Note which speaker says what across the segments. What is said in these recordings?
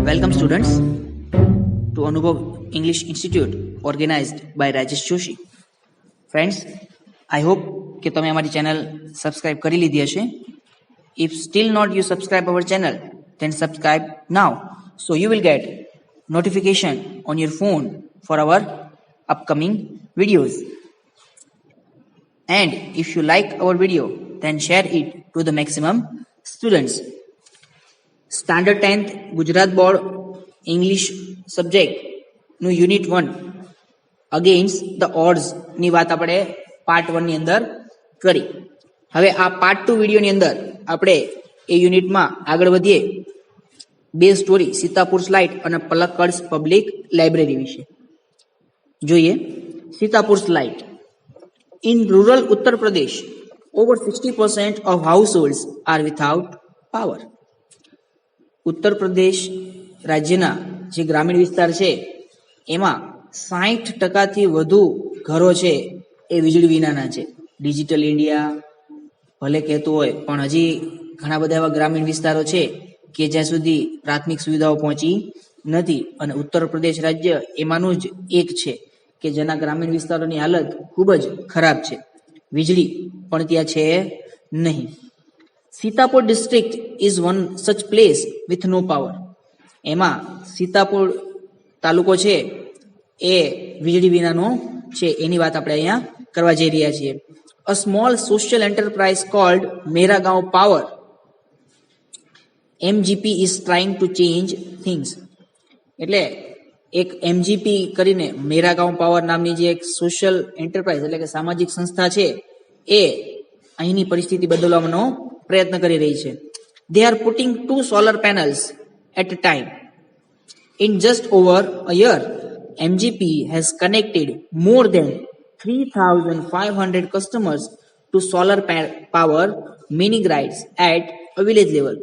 Speaker 1: Welcome students to Anubhav English Institute organized by Rajesh Joshi. Friends, I hope કે તમે અમારી channel subscribe કરી લીધી હશે. If still not you subscribe our channel, then subscribe now so you will get notification on your phone for our upcoming videos. And if you like our video, then share it to the maximum students. Standard 10th Gujarat board English સબ્જેક્ટનું unit 1 against the odds ની વાત આપણે part 1 ની અંદર કરી. હવે આ part 2 વિડીયોની અંદર આપણે એ યુનિટમાં આગળ વધીએ. બે સ્ટોરી સીતાપુર સ્લાઇટ અને પલક્કડ્સ પબ્લિક લાઇબ્રેરી વિશે જોઈએ. Sitapur slight. In rural Uttar Pradesh, over 60% of households are without power. Uttar Pradesh રાજ્યના જે ગ્રામીણ વિસ્તાર છે એમાં 60% વધુ ઘરો છે એ વીજળી વિનાના છે. ડિજિટલ ઇન્ડિયા ભલે કહેતું હોય પણ હજી ઘણા બધા એવા ગ્રામીણ વિસ્તારો છે કે જ્યાં સુધી પ્રાથમિક સુવિધાઓ પહોંચી નથી, અને ઉત્તર પ્રદેશ રાજ્ય એમાંનું જ એક છે કે જેના ગ્રામીણ વિસ્તારોની હાલત ખૂબ જ ખરાબ છે. વીજળી પણ ત્યાં છે નહીં. Sitapur district is one such place with no power. એમાં સીતાપુર તાલુકો છે એ વીજળી વિનાનો છે, એની વાત આપણે અહીંયા કરવા જઈ રહ્યા છીએ. A small social enterprise called Mera Gaon Power MGP is trying to change things. એટલે એક એમજીપી કરીને મેરા ગાંવ પાવર નામની જે એક સોશિયલ એન્ટરપ્રાઇઝ એટલે કે સામાજિક સંસ્થા છે એ અહીંની પરિસ્થિતિ બદલવાનો પ્રયત્ન કરી રહી છે. They are putting 2 solar panels at a time. In just over a year, MGP has connected more than 3,500 customers to solar power mini grids at a village level.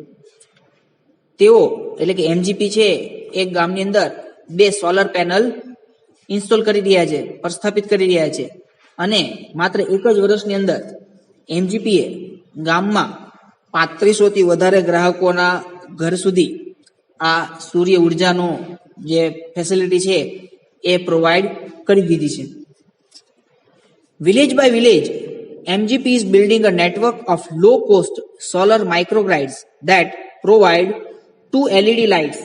Speaker 1: તેઓ એટલે કે એમજીપી છે એક ગામની અંદર 2 સોલર પેનલ ઇન્સ્ટોલ કરી રહ્યા છે, પ્રસ્થાપિત કરી રહ્યા છે, અને માત્ર એક જ વર્ષની અંદર એમજીપીએ ગામમાં 3500 થી વધારે ગ્રાહકોના ઘર સુધી આ સૂર્ય ઉર્જાનો જે ફેસિલિટી છે એ પ્રોવાઈડ કરી દીધી છે. Village by village, MGP is building a network of low cost solar microgrids that provide 2 LED lights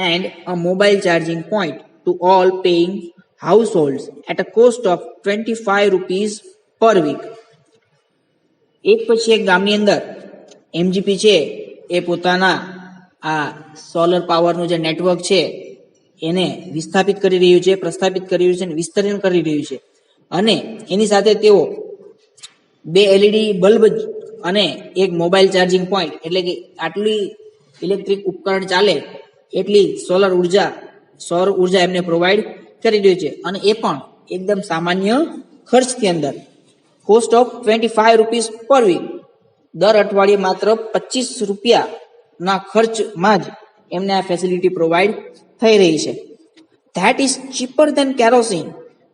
Speaker 1: and a mobile charging point to all paying households at a cost of 25 rupees per week. એક પછી એક ગામની અંદર MGP છે એ પોતાના આ solar પાવરનું જે નેટવર્ક છે એને વિસ્થાપિત કરી રહ્યું છે, પ્રસ્થાપિત કરી રહ્યું છે અને વિસ્તરણ કરી રહ્યું છે. અને એની સાથે તેઓ 2 LED બલ્બ અને એક મોબાઈલ ચાર્જિંગ પોઈન્ટ એટલે કે આટલી ઇલેક્ટ્રિક ઉપકરણ ચાલે એટલી સૌર ઉર્જા એમને પ્રોવાઈડ કરી રહ્યું છે, અને એ પણ એકદમ સામાન્ય ખર્ચની અંદર. Cost of 25 rupees per week. દર અઠવાડિયે માત્ર 25 રૂપિયાના ખર્ચમાં જ એમને આ ફેસિલિટી પ્રોવાઈડ થઈ રહી છે. That is cheaper than kerosene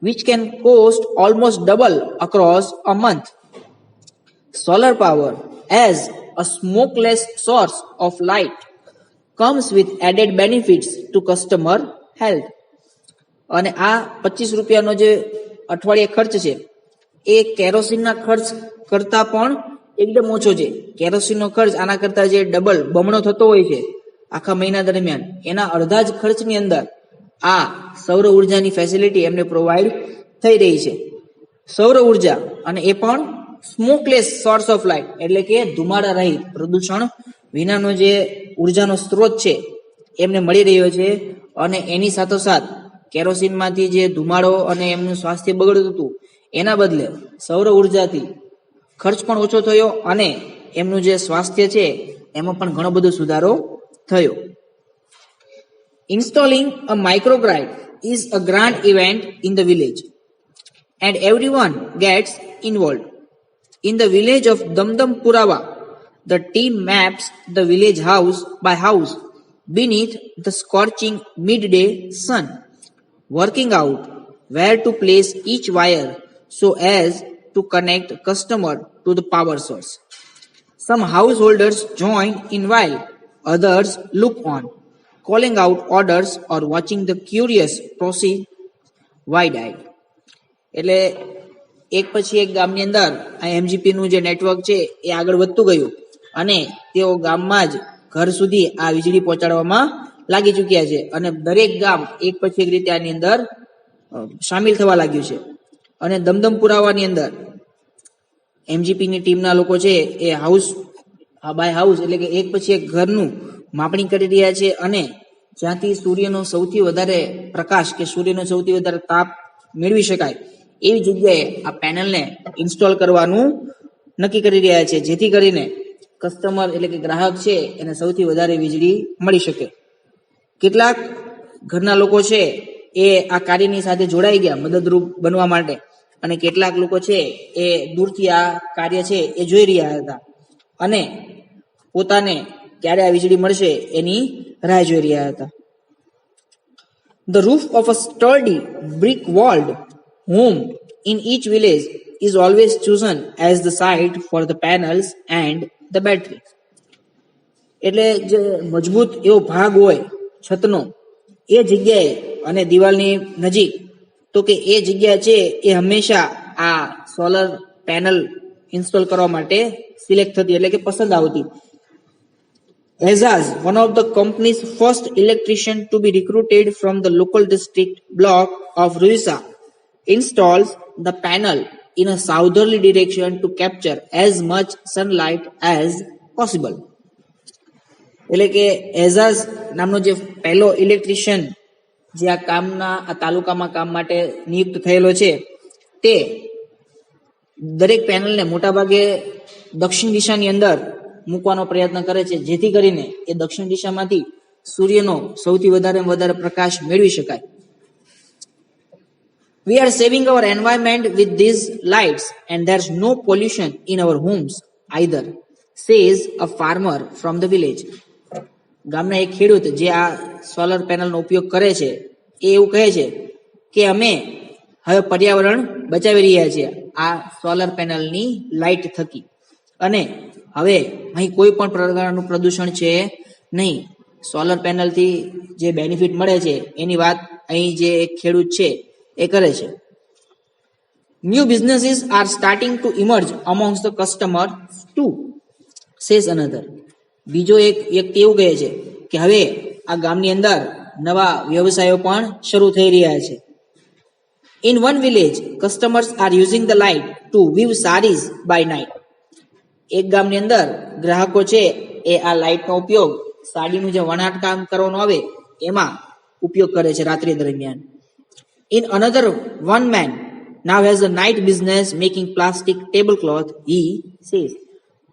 Speaker 1: which can cost almost double across a month. Solar power as a smokeless source of light comes with added benefits to customer health. અને આ 25 રૂપિયાનો જે અઠવાડિયે ખર્ચ છે એ કેરોસીનના ખર્ચ કરતા પણ એકદમ ઓછો છે. કેરોસીનનો ખર્ચ આના કરતા જે ડબલ બમણો થતો હોય છે આખા મહિના દરમિયાન, એના અડધા જ ખર્ચની અંદર આ સૌર ઉર્જાની ફેસિલિટી એમને પ્રોવાઈડ થઈ રહી છે. સૌર ઉર્જા, અને એ પણ સ્મોકલેસ સોર્સ ઓફ લાઇટ એટલે કે ધુમાડા રહિત, પ્રદૂષણ વિનાનો જે ઉર્જાનો સ્ત્રોત છે એમને મળી રહ્યો છે. અને એની સાથોસાથ કેરોસીનમાંથી જે ધુમાડો અને એમનું સ્વાસ્થ્ય બગડતું હતું એના બદલે સૌર ઉર્જાથી ખર્ચ પણ ઓછો થયો અને એમનું જે સ્વાસ્થ્ય છે એમાં પણ ઘણો બધો સુધારો થયો. Installing a microgrid is a grand event in the village and everyone gets involved. In the village of Damdampurawa, the team maps the village house by house beneath the scorching midday sun, working out where to place each wire so as to connect customer to the power source. Some householders join in while others look on. calling out orders or watching the curious proceed wide-eyed. એટલે એક પછી એક ગામની અંદર આ MGP નું જે network છે એ આગળ વધતું ગયું અને તેઓ ગામમાં જ ઘર સુધી આ વીજળી પહોંચાડવામાં લાગી ચૂક્યા છે અને દરેક ગામ એક પછી એક રીતે આની અંદર સામેલ થવા લાગ્યું છે. અને દમદમ પુરાવાની અંદર એમજીપી ની ટીમના લોકો છે એ હાઉસ બાય હાઉસ એટલે કે એક પછી એક ઘરનું માપણી કરી રહ્યા છે અને જ્યાંથી સૂર્યનો સૌથી વધારે પ્રકાશ કે સૂર્યનો સૌથી વધારે તાપ મેળવી શકાય એવી જગ્યાએ આ પેનલને ઇન્સ્ટોલ કરવાનું નક્કી કરી રહ્યા છે, જેથી કરીને કસ્ટમર એટલે કે ગ્રાહક છે એને સૌથી વધારે વીજળી મળી શકે. કેટલાક ઘરના લોકો છે એ આ કાર્યની સાથે જોડાઈ ગયા મદદરૂપ બનવા માટે અને કેટલાક લોકો છે એ દૂરથી આ કાર્ય છે એ જોઈ રહ્યા હતા અને પોતાને ક્યારે આ વીજળી મળશે એની રાહ જોઈ રહ્યા હતા. The roof of a sturdy brick-walled home in each village is always chosen as the site for the panels and the battery. એટલે જે મજબૂત એવો ભાગ હોય છતનો એ જગ્યાએ અને દિવાલની નજીક તો કે એ જગ્યા છે એ હંમેશા આ સોલર પેનલ ઇન્સ્ટોલ કરવા માટે સિલેક્ટ થતી એટલે કે પસંદ આવતી. Azaz, one of the company's first electrician to be recruited from the local district block of Ruisa, installs the panel in a southerly direction to capture as much sunlight as possible. એટલે કે એઝાઝ નામનો જે પહેલો electrician જે આ કામના આ તાલુકામાં કામ માટે નિયુક્ત થયેલો છે તે દરેક પેનલને મોટાભાગે દક્ષિણ દિશાની અંદર મૂકવાનો પ્રયત્ન કરે છે, જેથી કરીને એ દક્ષિણ દિશામાંથી સૂર્યનો સૌથી વધારે પ્રકાશ મેળવી શકાય. We are saving our environment with these lights and there's no pollution in our homes either, says a farmer from the village. ગામના એક ખેડૂત જે આ સોલર પેનલનો ઉપયોગ કરે છે એ એવું કહે છે કે અમે હવે પર્યાવરણ બચાવી રહ્યા છીએ આ સોલર પેનલની લાઇટ થકી અને હવે અહીં કોઈ પણ પ્રકારનું પ્રદૂષણ છે નહીં. સોલર પેનલથી જે બેનિફિટ મળે છે એની વાત અહીં જે એક ખેડૂત છે એ કરે છે. New businesses are starting to emerge amongst the customers too, says another. બીજો એક વ્યક્તિ એવું કહે છે કે હવે આ ગામની અંદર નવા વ્યવસાયો પણ શરૂ થઈ રહ્યા છે. In one village, customers are using the light to weave sarees by night. એક ગામની અંદર ગ્રાહકો છે એ આ લાઇટનો ઉપયોગ સાડીનું જે વણાટ કામ કરવાનું આવે એમાં ઉપયોગ કરે છે રાત્રિ દરમિયાન. In another, one man now has a night business making plastic tablecloth, he says.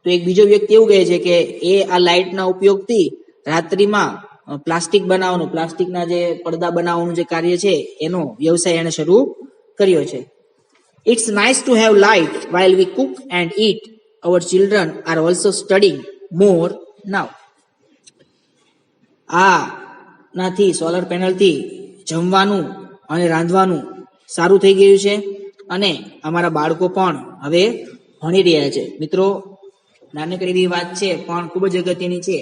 Speaker 1: તો એક બીજો વ્યક્તિ એવું કહે છે કે એ આ લાઇટના ઉપયોગથી રાત્રિમાં પ્લાસ્ટિકના જે પડદા બનાવવાનું જે કાર્ય છે એનો વ્યવસાય એને શરૂ કર્યો છે. It's nice to have light while we cook and eat. Our children are also studying more now. નાથી સોલર પેનલથી જમવાનું અને રાંધવાનું સારું થઈ ગયું છે અને અમારા બાળકો પણ હવે ભણી રહ્યા છે. મિત્રો, નાનકડી એવી વાત છે પણ ખૂબ જ અગત્યની છે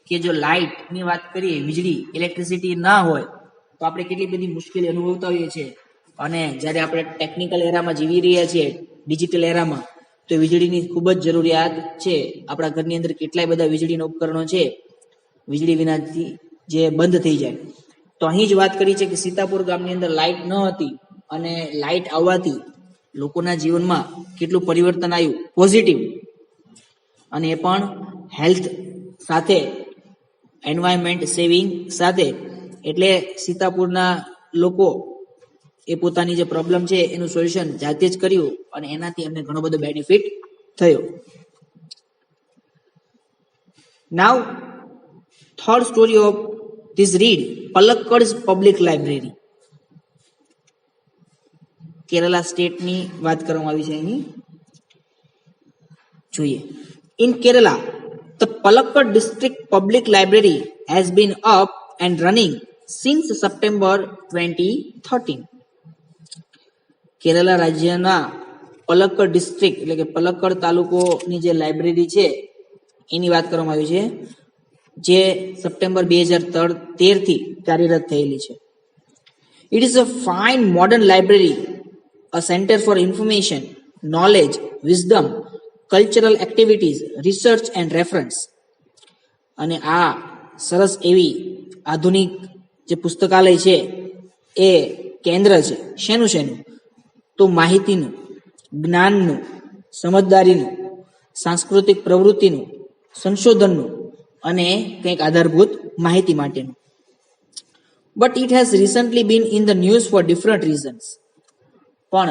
Speaker 1: કે જો લાઇટની વાત કરીએ, વીજળી ઇલેક્ટ્રિસિટી ના હોય તો આપણે કેટલી બધી મુશ્કેલી અનુભવતા હોઈએ છીએ અને જ્યારે આપણે ટેકનિકલ એરામાં જીવી રહ્યા છીએ, ડિજિટલ એરામાં, તો વીજળીની ખૂબ જ જરૂરિયાત છે. આપણા ઘરની અંદર કેટલાય બધા વીજળીના ઉપકરણો છે વીજળી વિનાથી જે બંધ થઈ જાય. તો અહીં જ વાત કરી છે કે સીતાપુર ગામની અંદર લાઇટ ન હતી અને લાઇટ આવવાથી લોકોના જીવનમાં કેટલું પરિવર્તન આવ્યું પોઝિટિવ, અને એ પણ હેલ્થ સાથે, એન્વાયરમેન્ટ સેવિંગ સાથે. એટલે સીતાપુરના લોકો એ પોતાની જે પ્રોબ્લેમ છે એનું સોલ્યુશન જાતે જ કર્યું અને એનાથી એમને ઘણો બધો બેનિફિટ થયો. Now third story of this read, Palakkad public library. Kerala સ્ટેટની વાત કરવામાં આવી છે અહીં, જોઈએ. In Kerala, the Palakkad district public library has been up and running since September 2013. Kerala રાજ્યના પલક્કડ ડિસ્ટ્રિક્ટ એટલે કે પલક્કડ તાલુકોની જે લાઇબ્રેરી છે એની વાત કરવામાં આવી છે જે સપ્ટેમ્બર 2013 થી કાર્યરત થયેલી છે. It is a fine modern library, a center for information, knowledge, wisdom, cultural activities, research and reference. અને આ સરસ એવી આધુનિક જે પુસ્તકાલય છે એ કેન્દ્ર છે. શેનું? તો માહિતીનું, જ્ઞાનનું, સમજદારીનું, સાંસ્કૃતિક પ્રવૃત્તિનું, સંશોધનનું અને કંઈક આધારભૂત માહિતી માટેનું. But it has recently been in the news for different reasons. પણ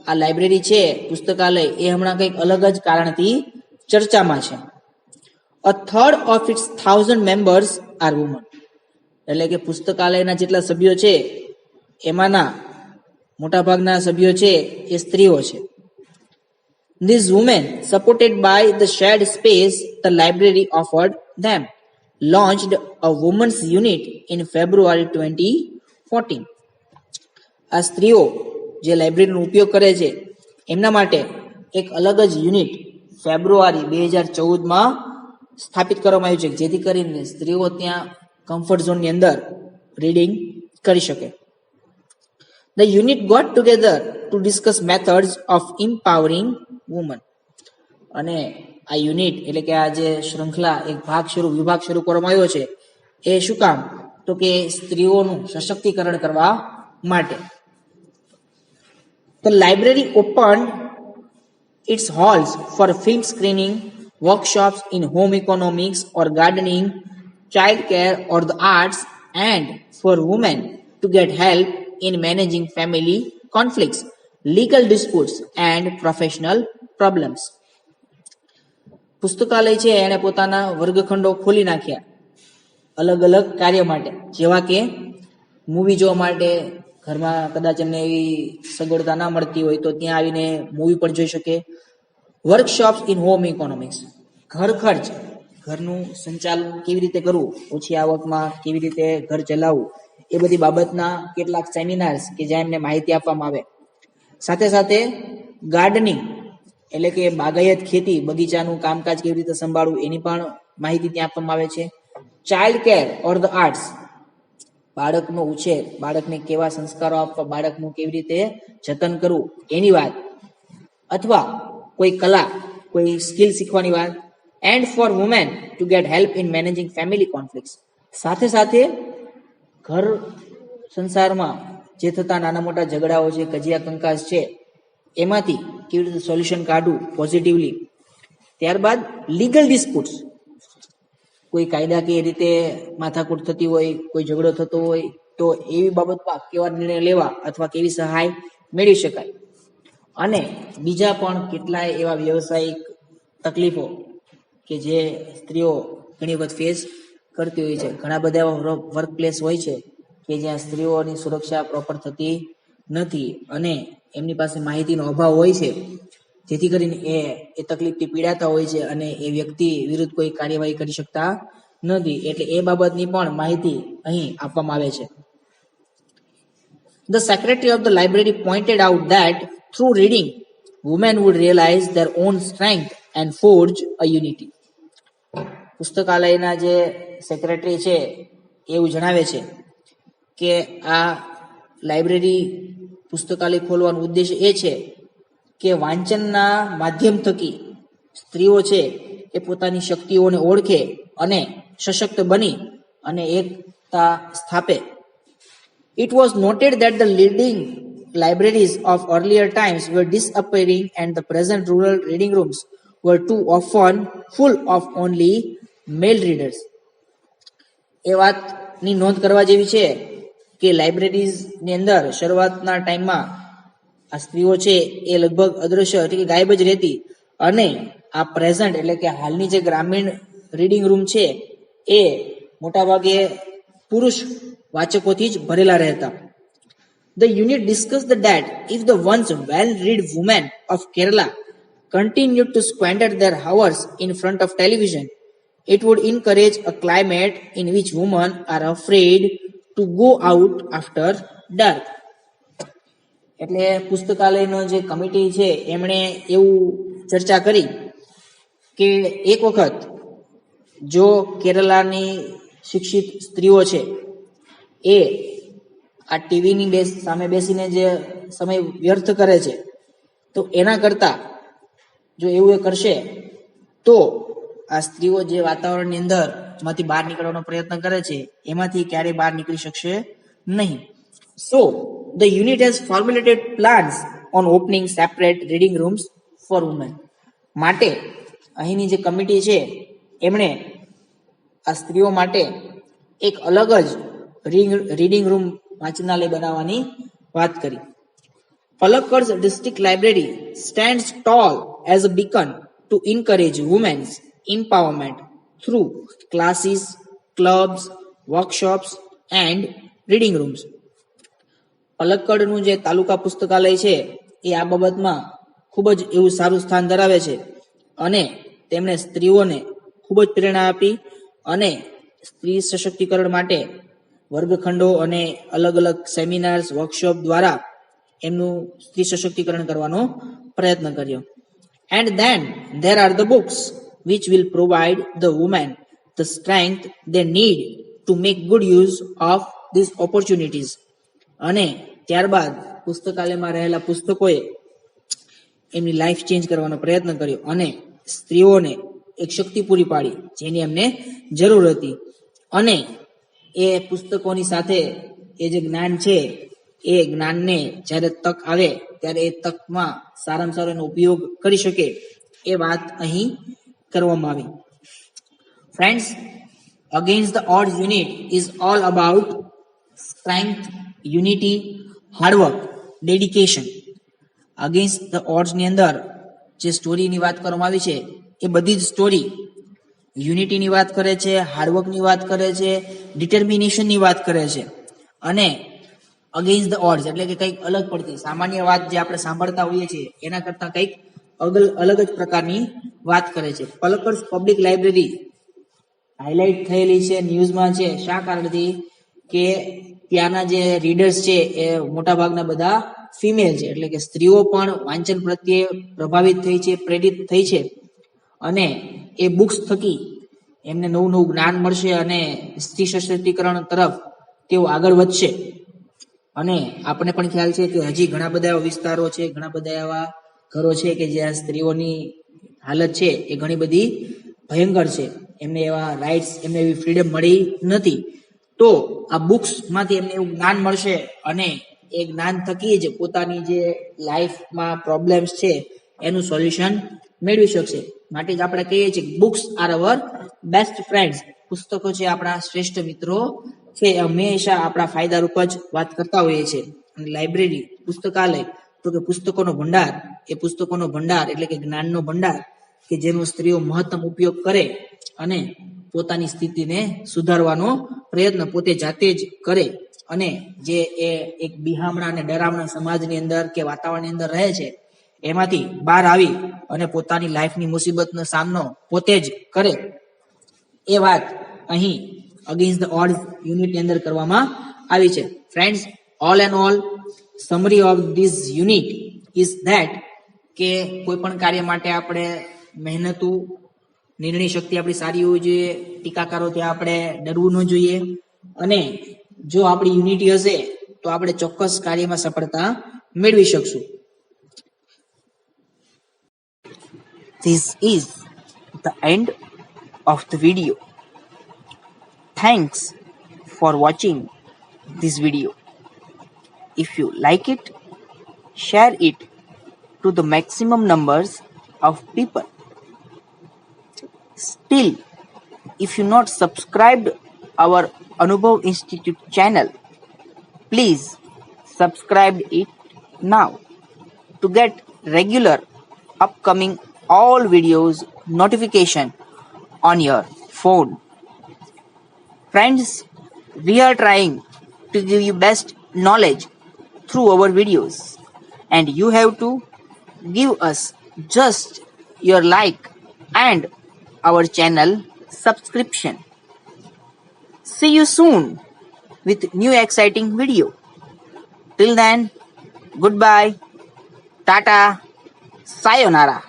Speaker 1: આ લાઇબ્રેરી છે, પુસ્તકાલય, એ હમણાં કંઈક અલગ જ કારણથી ચર્ચામાં છે. A third of its 1,000 members are women. એટલે કે પુસ્તકાલયના જેટલા સભ્યો છે એમાંના મોટાભાગના સભ્યો છે એ સ્ત્રીઓ છે. These women, supported by the shared space the library offered them, launched a women's unit in February 2014. આ સ્ત્રીઓ જે લાઇબ્રેરીનો ઉપયોગ કરે છે એમના માટે એક અલગ જ યુનિટ ફેબ્રુઆરી 2014માં સ્થાપિત કરવામાં આવ્યું છે, જેથી કરીને સ્ત્રીઓ ત્યાં કમ્ફર્ટ ઝોનની અંદર રીડિંગ કરી શકે. The unit got together to discuss methods of empowering women. અને આ યુનિટ એટલે કે આ જે શૃંખલા એક વિભાગ શરૂ કરવામાં આવ્યો છે એ શું કામ? તો કે સ્ત્રીઓનું સશક્તિકરણ કરવા માટે. The library opened its halls for film screening, workshops in home economics or gardening, child care or the arts, and for women to get help in managing family conflicts, legal disputes and professional problems. પુસ્તકાલય છે એણે પોતાના વર્ગખંડો ખોલી નાખ્યા અલગ અલગ કાર્ય માટે, જેવા કે મૂવી જોવા માટે. ઘરમાં કદાચ એમને એવી સગવડતા ના મળતી હોય તો ત્યાં આવીને મૂવી પણ જોઈ શકે. વર્કશોપ્સ ઇન હોમ ઇકોનોમિક્સ, ઘર ખર્ચ, ઘરનું સંચાલન કેવી રીતે કરવું, ઓછી આવકમાં કેવી રીતે ઘર ચલાવવું, એ બધી બાબતના કેટલાક સેમિનાર્સ કે જ્યાં એમને માહિતી આપવામાં આવે. સાથે સાથે ગાર્ડનિંગ એટલે કે બાગાયત ખેતી, બગીચાનું કામકાજ કેવી રીતે સંભાળવું એની પણ માહિતી ત્યાં આપવામાં આવે છે. Child care or the arts, બાળકનો ઉછેર, બાળકને કેવા સંસ્કારો આપવા, બાળકનું કેવી રીતે જતન કરવું એની વાત, અથવા કોઈ કલા, કોઈ સ્કિલ શીખવાની વાત. And for women to get help in managing family conflicts, સાથે સાથે ઘર સંસારમાં જે થતા નાના મોટા ઝઘડાઓ છે, કજિયા કંકાસ છે, એમાંથી કેવી રીતે સોલ્યુશન કાઢવું પોઝિટિવલી. ત્યારબાદ લીગલ ડિસ્પ્યુટ્સ, કોઈ કાયદાકીય રીતે માથાકૂટ થતી હોય, કોઈ ઝઘડો થતો હોય તો એવી બાબતમાં કેવા નિર્ણય લેવા અથવા કેવી સહાય મેળવી શકાય. અને બીજા પણ કેટલાય એવા વ્યવસાયિક તકલીફો કે જે સ્ત્રીઓ ઘણી વખત ફેસ કરતી હોય છે. ઘણા બધા એવા વર્ક પ્લેસ હોય છે કે જ્યાં સ્ત્રીઓની સુરક્ષા પ્રોપર થતી નથી અને એમની પાસે માહિતીનો અભાવ હોય છે, જેથી કરીને એ તકલીફથી પીડાતા હોય છે અને એ વ્યક્તિ વિરુદ્ધ કોઈ કાર્યવાહી કરી શકતા નથી. એટલે એ બાબતની પણ માહિતી અહીં આપવામાં આવે છે. The secretary of the library pointed out that through reading, women would realize their own strength and forge a unity. પુસ્તકાલયના જે સેક્રેટરી છે એવું જણાવે છે કે આ લાઇબ્રેરી પુસ્તકાલય ખોલવાનો ઉદ્દેશ એ છે કે વાંચનના માધ્યમ થકી સ્ત્રીઓ છે એ પોતાની શક્તિઓને ઓળખે અને સશક્ત બની અને એકતા સ્થાપે. It was noted that the leading libraries of earlier times were disappearing and the present rural reading rooms were too often full of only male readers. એ વાતની નોંધ કરવા જેવી છે કે લાઇબ્રેરીઝની અંદર શરૂઆતના ટાઈમમાં આ સ્ત્રીઓ છે એ લગભગ અદ્રશ્ય એટલે કે ગાયબ જ રહેતી અને આ પ્રેઝન્ટ એટલે કે હાલની જે ગ્રામીણ રીડિંગ રૂમ છે એ મોટાભાગે પુરુષ વાચકોથી જ ભરેલા રહેતા. The unit discussed that if the once well-read women of Kerala continued to squander their hours in front of television, it would encourage a climate in which women are afraid to go out after dark. એટલે પુસ્તકાલયનો જે committee છે એમણે એવું ચર્ચા કરી કે એક વખત જો કેરલાની શિક્ષિત સ્ત્રીઓ છે એ આ ટીવીની સામે બેસીને જે સમય વ્યર્થ કરે છે, તો એના કરતા જો એવું એ કરશે તો આ સ્ત્રીઓ જે વાતાવરણની અંદર માંથી બહાર નીકળવાનો પ્રયત્ન કરે છે એમાંથી ક્યારેય બહાર નીકળી શકશે નહીં. So the unit has formulated plans on opening separate reading rooms for women. માટે અહીંની જે કમિટી છે એમણે આ સ્ત્રીઓ માટે એક અલગ જ રીડિંગ રૂમ વાંચનાલય બનાવવાની વાત કરી. Palakkad's district library stands tall as a beacon to encourage women's empowerment through classes, clubs, workshops and reading rooms. પલક્કડનું જે તાલુકા પુસ્તકાલય છે એ આ બાબતમાં ખૂબ જ એવું સારું સ્થાન ધરાવે છે અને તેમણે સ્ત્રીઓને ખૂબ જ પ્રેરણા આપી અને સ્ત્રી સશક્તિકરણ માટે વર્ગખંડો અને અલગ અલગ સેમિનાર્સ, વર્કશોપ દ્વારા એમનું સ્ત્રી સશક્તિકરણ કરવાનો પ્રયત્ન કર્યો. And then there are the books which will provide the women the strength they need to make good use of these opportunities. અને ત્યારબાદ પુસ્તકાલયમાં રહેલા પુસ્તકોએ એમની લાઈફ ચેન્જ કરવાનો પ્રયત્ન કર્યો અને સ્ત્રીઓને એક શક્તિ પૂરી પાડી જેની એમને જરૂર હતી. અને એ પુસ્તકોની સાથે એ જે જ્ઞાન છે એ જ્ઞાનને જ્યારે તક આવે ત્યારે એ તકમાં સારામાં સારો એનો ઉપયોગ કરી શકે એ વાત અહીં કરવામાં આવી. Friends, against the odds unit is all about strength, unity, hard work, dedication. Against the ઓડ્સની અંદર જે સ્ટોરીની વાત કરવામાં આવી છે એ બધી જ સ્ટોરી યુનિટીની વાત કરે છે, હાર્ડવર્કની વાત કરે છે, ડિટર્મિનેશનની વાત કરે છે અને અગેન્સ્ટ ધ ઓડ્સ એટલે કે કંઈક અલગ પડતી સામાન્ય વાત જે આપણે સાંભળતા હોઈએ છીએ એના કરતાં કંઈક અલગ જ પ્રકારની વાત કરે છે. પલક્કડ પબ્લિક લાઇબ્રેરી હાઇલાઇટ થયેલી છે, ન્યૂઝમાં છે. શા કારણથી? કે ત્યાંના જે રીડર્સ છે એ મોટાભાગના બધા ફિમેલ છે, એટલે કે સ્ત્રીઓ પણ વાંચન પ્રત્યે પ્રભાવિત થઈ છે, પ્રેરિત થઈ છે અને એ બુક્સ થકી એમને નવું જ્ઞાન મળશે અને સ્ત્રી સશક્તિકરણ તરફ તેઓ આગળ વધશે. અને આપણે પણ ખ્યાલ છે કે હજી ઘણા બધા એવા વિસ્તારો છે, ઘણા બધા એવા ઘરો છે કે જ્યાં સ્ત્રીઓની હાલત છે એ ઘણી બધી ભયંકર છે, એમને એવા રાઇટ્સ, એમને એવી ફ્રીડમ મળી નથી. તો આ બુક્સમાંથી એમને એવું જ્ઞાન મળશે અને એ જ્ઞાન થકી જ પોતાની જે લાઈફમાં પ્રોબ્લેમ્સ છે એનું સોલ્યુશન મેળવી શકશે. માટે જ આપણે કહીએ છીએ books are our best friends. પુસ્તકો છે આપણા શ્રેષ્ઠ મિત્રો છે. હંમેશા આપણા ફાયદારૂપ જ વાત કરતા હોઈએ છીએ. અને લાઇબ્રેરી, પુસ્તકાલય તો કે પુસ્તકોનો ભંડાર, એ પુસ્તકોનો ભંડાર એટલે કે જ્ઞાનનો ભંડાર કે જેનો સ્ત્રીઓ મહત્તમ ઉપયોગ કરે અને પોતાની સ્થિતિને સુધારવાનો પ્રયત્ન પોતે જાતે જ કરે અને જે એ એક બિહામણા અને ડરામણા સમાજની અંદર કે વાતાવરણની અંદર રહે છે એમાંથી બહાર આવી અને પોતાની લાઈફની મુસીબતનો સામનો પોતે જ કરે, એ વાત અહીં અગેન્સ્ટ ધ ઓડ્સ યુનિટની અંદર કરવામાં આવી છે. Friends, all and all summary of this unit is that કે કોઈ પણ કાર્ય માટે આપણે મહેનતું, નિર્ણય શક્તિ આપણી સારી હોવી જોઈએ, ટીકાકારોથી આપણે ડરવું ન જોઈએ અને જો આપણી યુનિટી હશે તો આપણે ચોક્કસ કાર્યમાં સફળતા મેળવી શકશું. This is the end of the video. Thanks for watching this video. If you like it, share it to the maximum numbers of people. Still, if you not subscribed our Anubhav Institute channel, please subscribe it now to get regular upcoming all videos notification on your phone. Friends, we are trying to give you best knowledge through our videos and you have to give us just your like and our channel subscription. See you soon with new exciting video. Till then, goodbye, tata, sayonara.